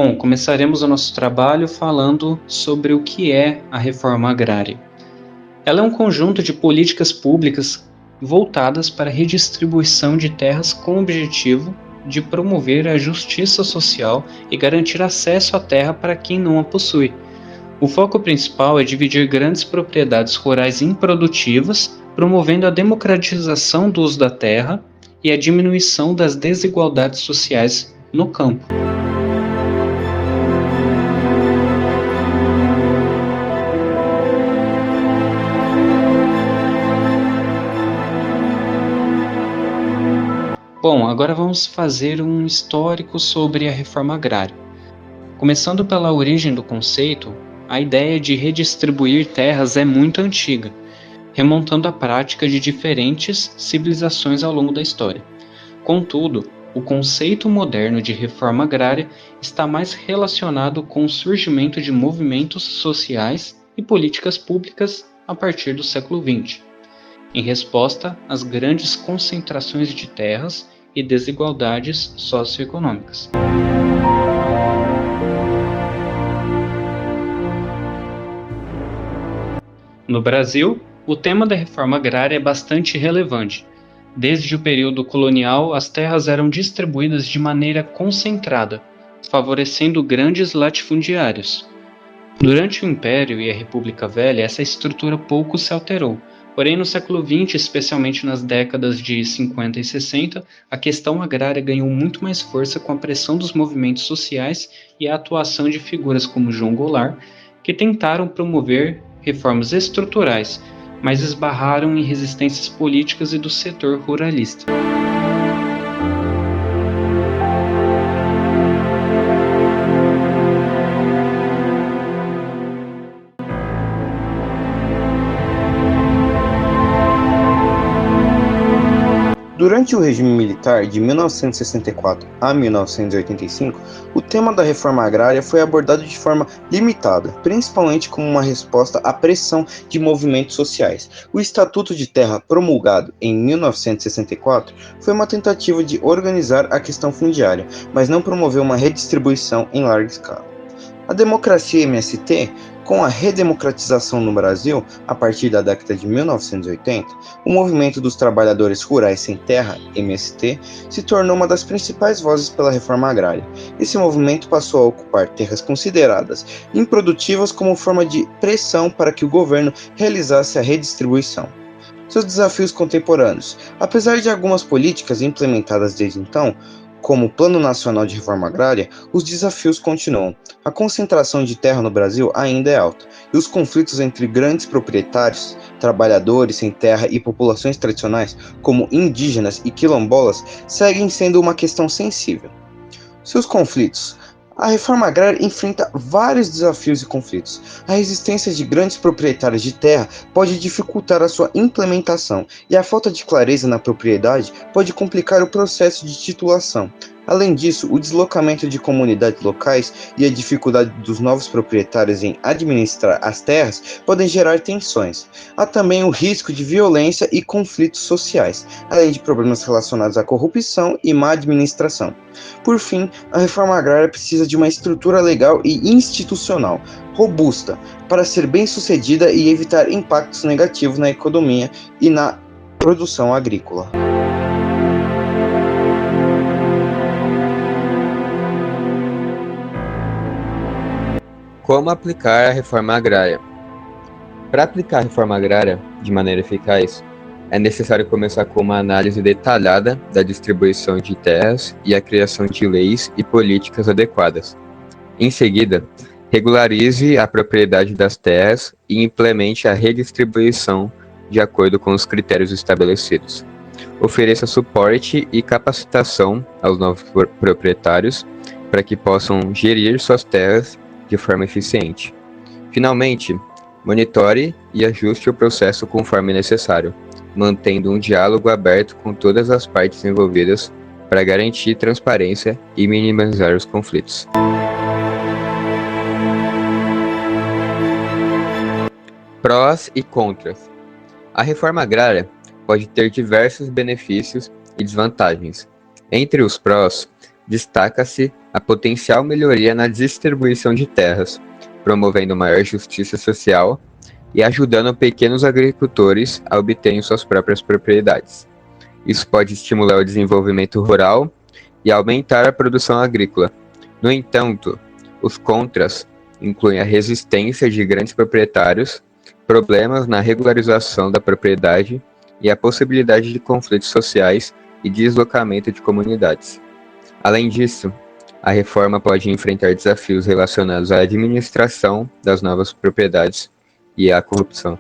Bom, começaremos o nosso trabalho falando sobre o que é a reforma agrária. Ela é um conjunto de políticas públicas voltadas para a redistribuição de terras com o objetivo de promover a justiça social e garantir acesso à terra para quem não a possui. O foco principal é dividir grandes propriedades rurais improdutivas, promovendo a democratização do uso da terra e a diminuição das desigualdades sociais no campo. Bom, agora vamos fazer um histórico sobre a reforma agrária. Começando pela origem do conceito, a ideia de redistribuir terras é muito antiga, remontando à prática de diferentes civilizações ao longo da história. Contudo, o conceito moderno de reforma agrária está mais relacionado com o surgimento de movimentos sociais e políticas públicas a partir do século XX, em resposta às grandes concentrações de terras e desigualdades socioeconômicas. No Brasil, o tema da reforma agrária é bastante relevante. Desde o período colonial, as terras eram distribuídas de maneira concentrada, favorecendo grandes latifundiários. Durante o Império e a República Velha, essa estrutura pouco se alterou. Porém, no século XX, especialmente nas décadas de 50 e 60, a questão agrária ganhou muito mais força com a pressão dos movimentos sociais e a atuação de figuras como João Goulart, que tentaram promover reformas estruturais, mas esbarraram em resistências políticas e do setor ruralista. Durante o regime militar de 1964 a 1985, o tema da reforma agrária foi abordado de forma limitada, principalmente como uma resposta à pressão de movimentos sociais. O Estatuto de Terra, promulgado em 1964, foi uma tentativa de organizar a questão fundiária, mas não promoveu uma redistribuição em larga escala. A democracia MST, com a redemocratização no Brasil, a partir da década de 1980, o Movimento dos Trabalhadores Rurais Sem Terra, MST, se tornou uma das principais vozes pela reforma agrária. Esse movimento passou a ocupar terras consideradas improdutivas como forma de pressão para que o governo realizasse a redistribuição. Seus desafios contemporâneos. Apesar de algumas políticas implementadas desde então, como o Plano Nacional de Reforma Agrária, os desafios continuam. A concentração de terra no Brasil ainda é alta, e os conflitos entre grandes proprietários, trabalhadores sem terra e populações tradicionais, como indígenas e quilombolas, seguem sendo uma questão sensível. Seus conflitos. A reforma agrária enfrenta vários desafios e conflitos. A resistência de grandes proprietários de terra pode dificultar a sua implementação, e a falta de clareza na propriedade pode complicar o processo de titulação. Além disso, o deslocamento de comunidades locais e a dificuldade dos novos proprietários em administrar as terras podem gerar tensões. Há também o risco de violência e conflitos sociais, além de problemas relacionados à corrupção e má administração. Por fim, a reforma agrária precisa de uma estrutura legal e institucional robusta para ser bem-sucedida e evitar impactos negativos na economia e na produção agrícola. Como aplicar a reforma agrária? Para aplicar a reforma agrária de maneira eficaz, é necessário começar com uma análise detalhada da distribuição de terras e a criação de leis e políticas adequadas. Em seguida, regularize a propriedade das terras e implemente a redistribuição de acordo com os critérios estabelecidos. Ofereça suporte e capacitação aos novos proprietários para que possam gerir suas terras de forma eficiente. Finalmente, monitore e ajuste o processo conforme necessário, mantendo um diálogo aberto com todas as partes envolvidas para garantir transparência e minimizar os conflitos. Prós e contras. A reforma agrária pode ter diversos benefícios e desvantagens. Entre os prós, destaca-se a potencial melhoria na distribuição de terras, promovendo maior justiça social e ajudando pequenos agricultores a obterem suas próprias propriedades. Isso pode estimular o desenvolvimento rural e aumentar a produção agrícola. No entanto, os contras incluem a resistência de grandes proprietários, problemas na regularização da propriedade e a possibilidade de conflitos sociais e deslocamento de comunidades. Além disso, a reforma pode enfrentar desafios relacionados à administração das novas propriedades e à corrupção.